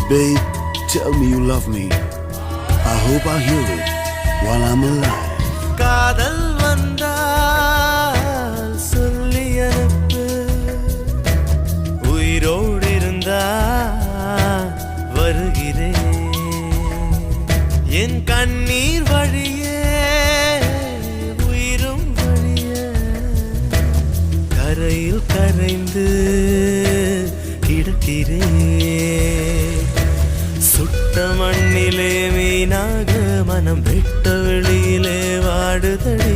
babe, tell me you love me. I hope I hear it while I'm alive. காதல் வந்தால் சொல்லி அனுப்பு, உயிரோடு இருந்தா வருகிறேன். என் கண்ணீர் வழியே உயிரும் வழிய கரையில் கரைந்து கிடக்கிறேன். சுட்ட மண்ணிலே மீனாக மனம் வெட்ட வெளியிலே வாடுதடி.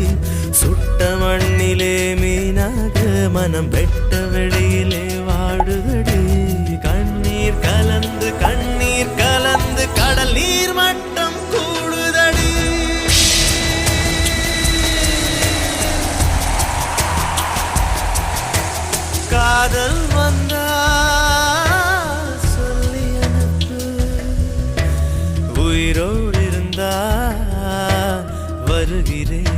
சுட்ட மண்ணிலே மீனாக மனம் வெட்ட வெளியிலே வாடுதடி. கண்ணீர் கலந்து கண்ணீர் கலந்து கடல் நீர் மட்டம் கூடுதடி. காதல் வந்தா சொல்லி அனுப்பு, உயிரோடு இருந்தா வருகிறேன்.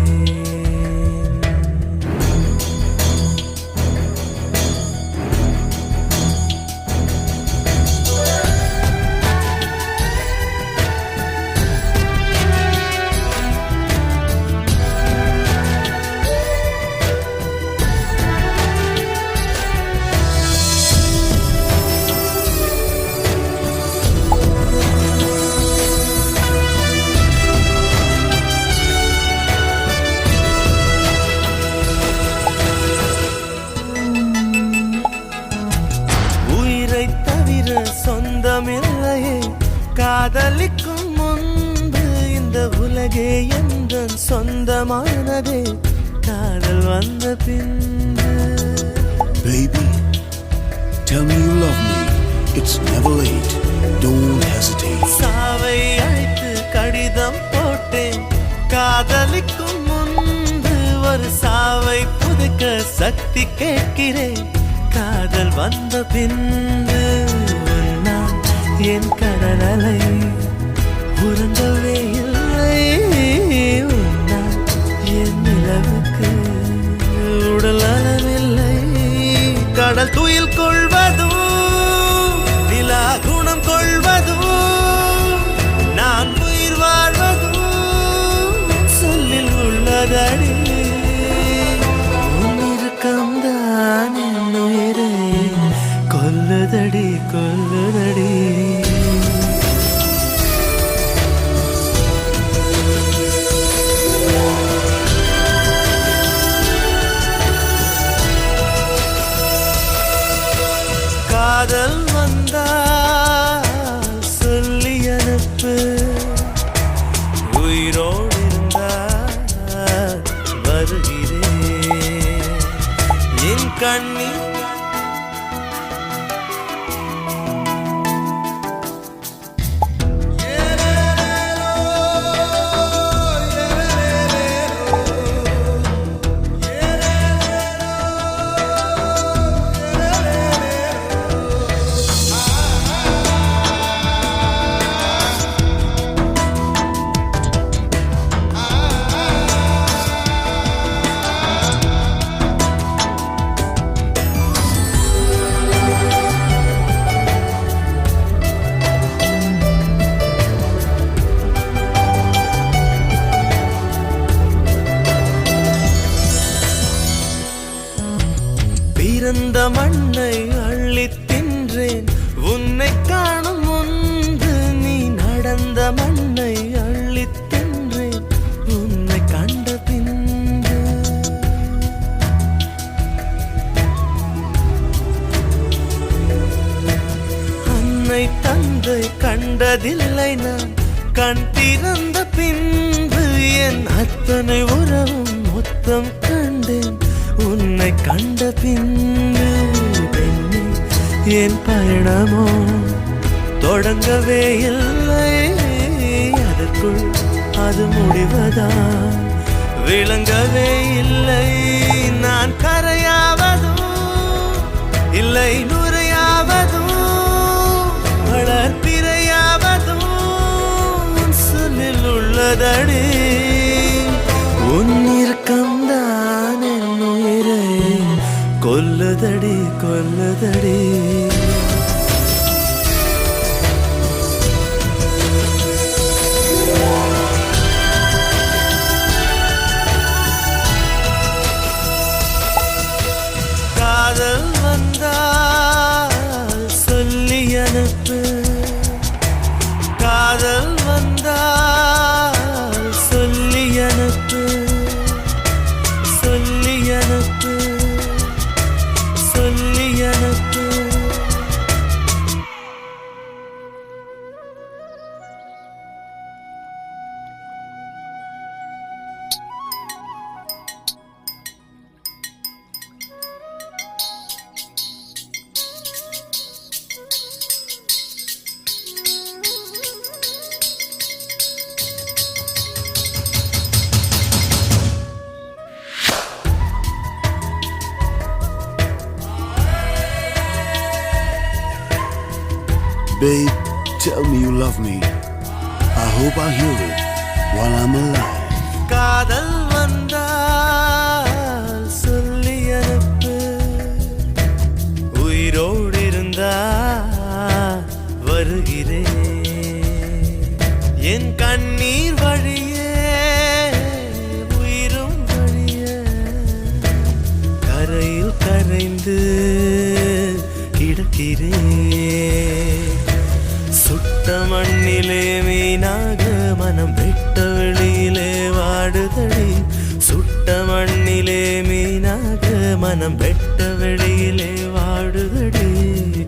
சொந்தமில்லையே காதலிக்கும் முன்பு இந்த உலகே எந்தன் சொந்தமானதே காதல் வந்த பின்பு. Baby, tell me you love me. It's never late. Don't hesitate. சாவை அழைத்து கடிதம் போட்டேன், காதலிக்கும் முன்பு ஒரு சாவை புதுக்க சக்தி கேட்கிறேன். காதல் வந்த பின்பு என் கடலை உறங்கவே இல்லை. உன்னால் என் நிலவுக்கு உடல் அளவில்லை. கடல் துயில் கொள்வதும் நிலா குணம் கொள்வதும் நான் உயிர் வாழ்வதும் சொல்லில் உள்ளதடி. உன் இருக்கம்தான் என் உயிரை கொல்லுதடி கொல்லுதடி. காதல் வந்தா சொல்லி அனுப்பு, உயிரோடு இருந்தா வருகிறேன். என் கண்ணீர் பிறந்த மண்ணை அள்ளி தின்றேன். உன்னை காணும் முன்பு நீ நடந்த மண்ணை அள்ளி தின்றேன். உன்னை கண்ட பின்பு அன்னை தந்தை கண்டதில்லை நான். கண் திறந்த பின்பு என் அத்தனை உறவும் மொத்தம் கண்டேன். உன்னை கண்ட பின்பு பெண்ணே என் பயணமோ தொடங்கவே இல்லை. அதற்குள் அது முடிவதா விளங்கவே இல்லை. நான் கரையாவதும் இல்லை நுரையாவதும் வளர்ப்பிரையாவதும் சொல்லில் உள்ளதடி. உன் இருக்கம்தான் என் உயிரை கொல்லுதடி கொல்லுதடி. Babe, tell me you love me. I hope I hear it while I'm alive. காதல் வந்தால் சொல்லி அனுப்பு, உயிரோடு இருந்தா வருகிறேன். என் கண்ணீர் வழியே உயிரும் வழிய கரையில் கரைந்து கிடக்கிறேன். சுட்ட மண்ணிலே மீனாக மனம் வெட்ட வெளியிலே வாடுதடி. சுட்ட மண்ணிலே மீனாக மனம் வெட்ட வெளியிலே வாடுதடி.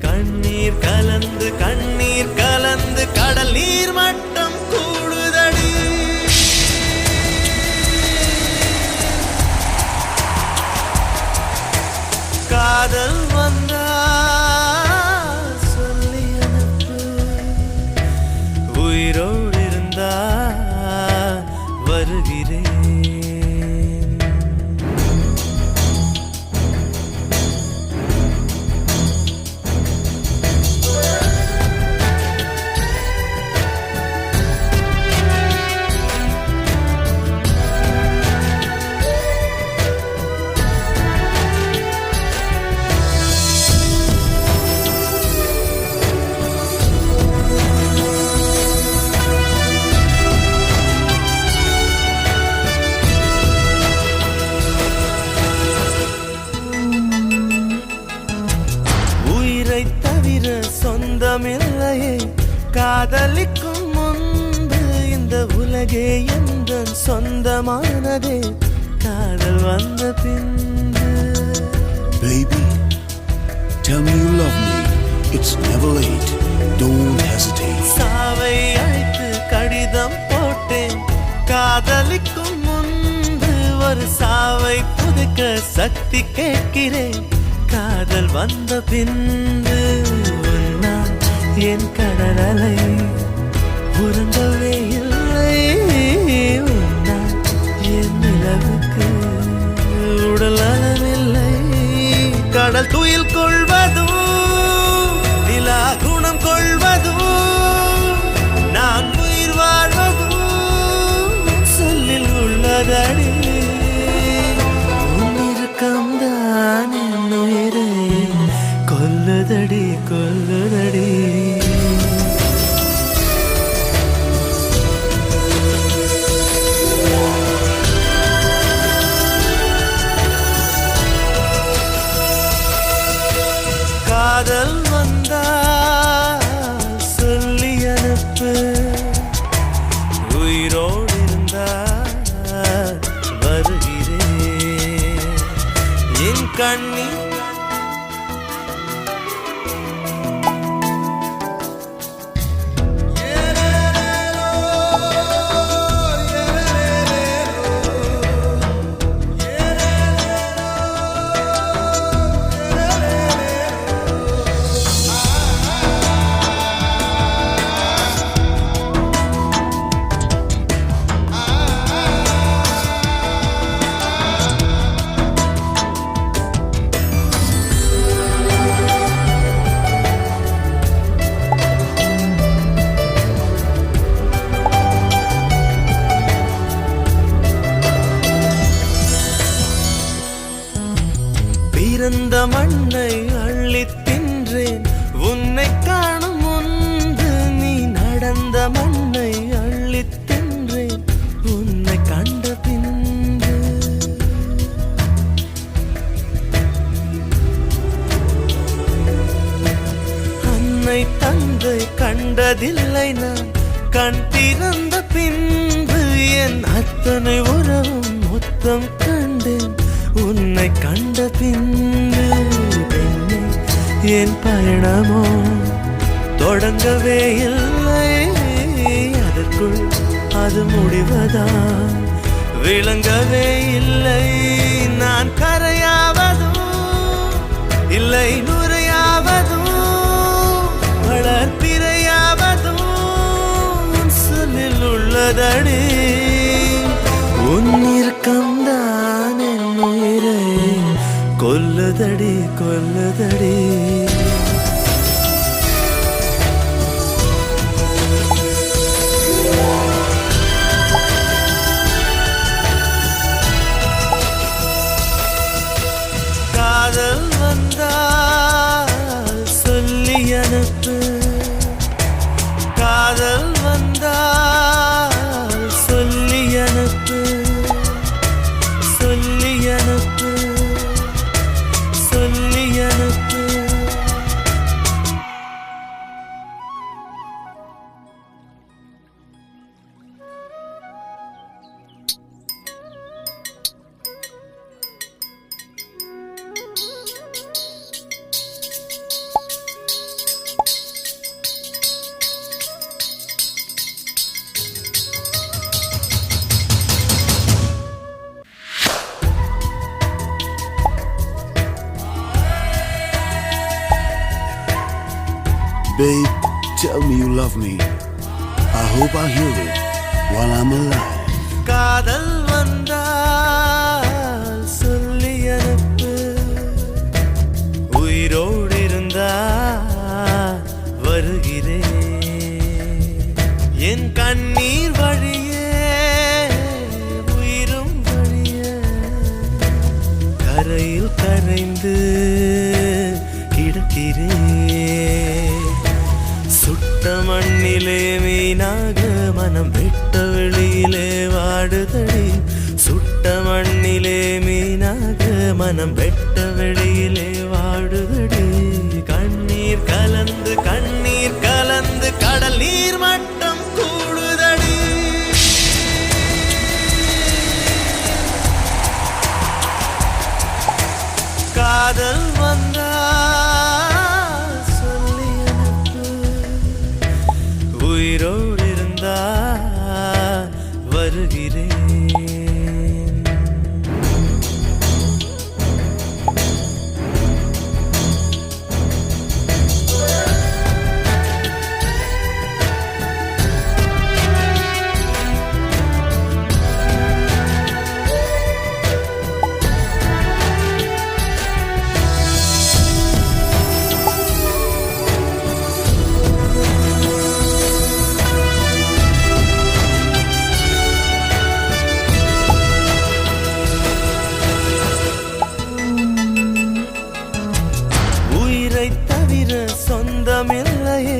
கண்ணீர் கலந்து கண்ணீர் கலந்து கடல் நீர் மட்டம் கூடுதடி. காதல் வந்தா சொல்லி அனுப்பு, உயிரோடு இருந்தா வருகிறேன். தவிர சொந்தமில்லையே, காதலிக்கும் முன்பு இந்த உலகே எந்த சொந்தமானதே, காதல் வந்த பின்பு. Baby, tell me you love me. It's never late. Don't hesitate. சாவை அழைத்து கடிதம் போட்டேன், காதலிக்கும் முன்பு ஒரு சாவை புதுக்க சக்தி கேட்கிறேன். காதல் வந்த பின்பு நான் என் கடலை உறங்கவே இல்லை. நான் என் நிலவுக்கு உடல் அளவில்லை. கடல் துயில் கொள்வதும் நிலா குணம் கொள்வதும் நான் உயிர் வாழ்வதும் சொல்லில் உள்ளதடி. உன்னிருக்கம்தான் என் உயிரை கொல்லுதடி கொல்லுதடி. காதல் வந்தா சொல்லி அனுப்பு, உயிரோடு இருந்தா வருகிறேன். என் கண்ணீர் பிறந்த மண்ணை அள்ளித் தின்றேன், உன்னை காணும் முன்பு நீ நடந்த மண்ணை அள்ளித் தின்றேன், உன்னை கண்ட பின்பு. அன்னை தந்தை கண்டதில்லை நான், கண் திறந்த பின்பு என் அத்தனை உறவும் மொத்தம் கண்டேன், உன்னை கண்ட பின்பு. பெண்ணே, என் பயணமோ தொடங்கவே இல்லை, அதற்குள் அது முடிவதா விளங்கவே இல்லை. நான் கரையாவதும் இல்லை நுரையாவதும் வளர்ப்பிறையாவதும் சொல்லில் உள்ளதடி. உன்னிருக்கம்தான் என் உயிரை கொல்லுதடி கொல்லுதடி. Babe, tell me you love me. I hope I hear it while I'm alive. காதல் வந்தால் சொல்லி அனுப்பு, உயிரோடு இருந்தா வருகிறேன். என் கண்ணீர் வழியே உயிரும் வழிய கரையில் கரைந்து கிடக்கிறேன். சுட்ட மண்ணிலே மீனாக மனம் வெட்ட வெளியிலே வாடுதடி. சுட்ட மண்ணிலே மீனாக மனம் வெட்ட வெளியிலே வாடுதடி. கண்ணீர் கலந்து கண்ணீர் கலந்து கடல் நீர் மட்டம் கூடுதடி. காதல் வந்தா சொல்லி அனுப்பு, உயிரோடு இருந்தா வருகிறேன். உயிரை தவிர சொந்தமில்லையே,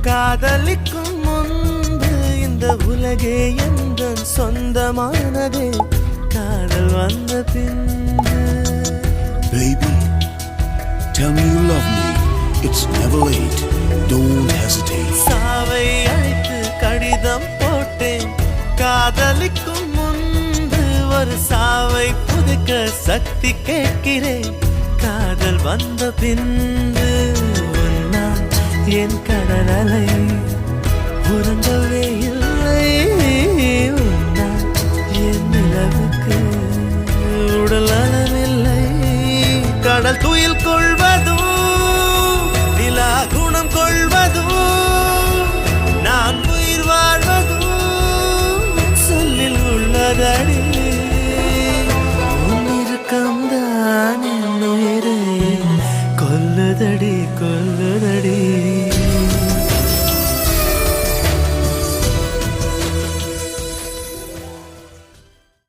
காதலிக்கும் முன்பு இந்த உலகே எந்த சொந்தமானதே. காதல் வந்த பின்பு Baby, tell me you love me. It's never late. Don't hesitate. சாவை அழைத்து கடிதம் போட்டேன். காதலிக்கும் முன்பு ஒரு சாவை புதுக்க சக்தி கேட்கிறேன். காதல் வந்த பின்பு உன்னால் என் கடல் அலை உறங்கவே இல்லை. உன்னால் என் நிலவுக்கு உடல் அளவில்லை. கடல் துயில் கொள்வதும் நிலா குணம் கொள்வதும் நான் உயிர் வாழ்வதும் சொல்லில் உள்ளதடி. உன் இறுக்கம்தான் என் உயிரை கொல்லுதடி கொல்லுதடி.